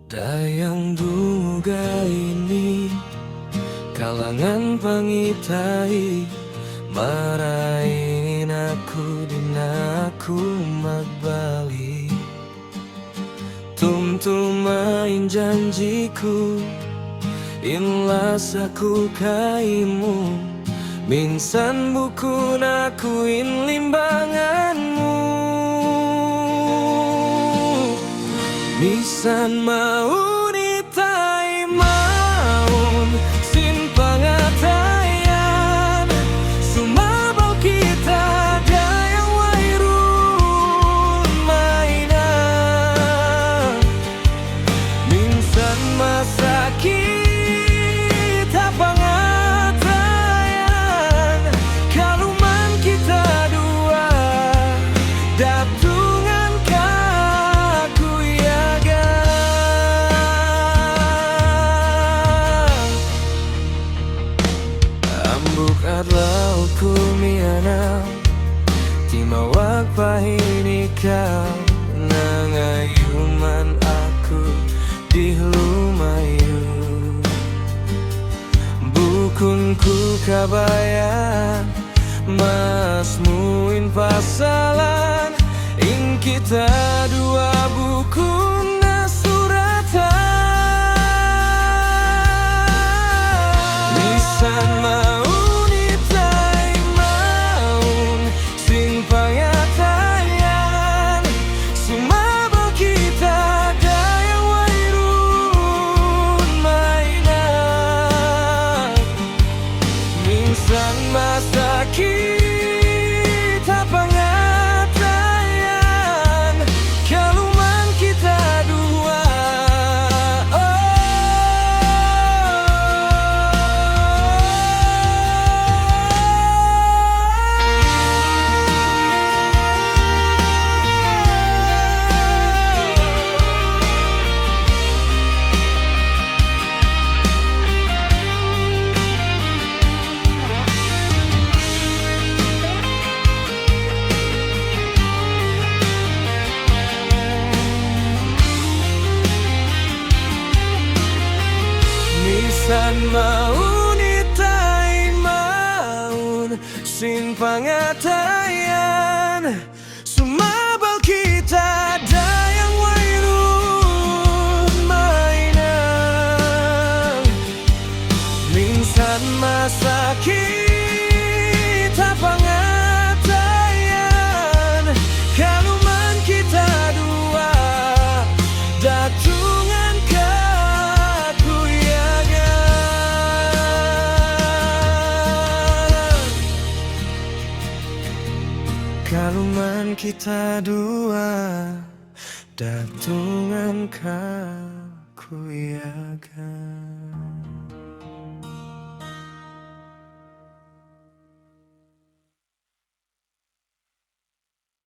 Dayang duga ini kalangan pangitai marahin aku dinaku magbali tumtumain janjiku inlas aku kaimu minsan buku nakuin limbanganmu misan mau nitai maun sin pangatayan sumabau kita dayang wairun mainan minsan masa kita pangatayan kaluman kita dua datungan kaku yaga ambuk adlau kumianau timawak pahini kau nangayuman aku di lumayu bukunku kabayan mas muin pasalan ing kita dua buku suratan misan mau nitai maun sing pangatayan sumabau kita dayang wairun mainan minsan masa kita pangatayan kaluman kita dua misan mau nitai maun sin pangatayan sumabau kita dayang wairun mainan minsan masa kita pangatayan kaluman kita dua datungan kaku yaga kaluman kita dua datungan kaku yaga.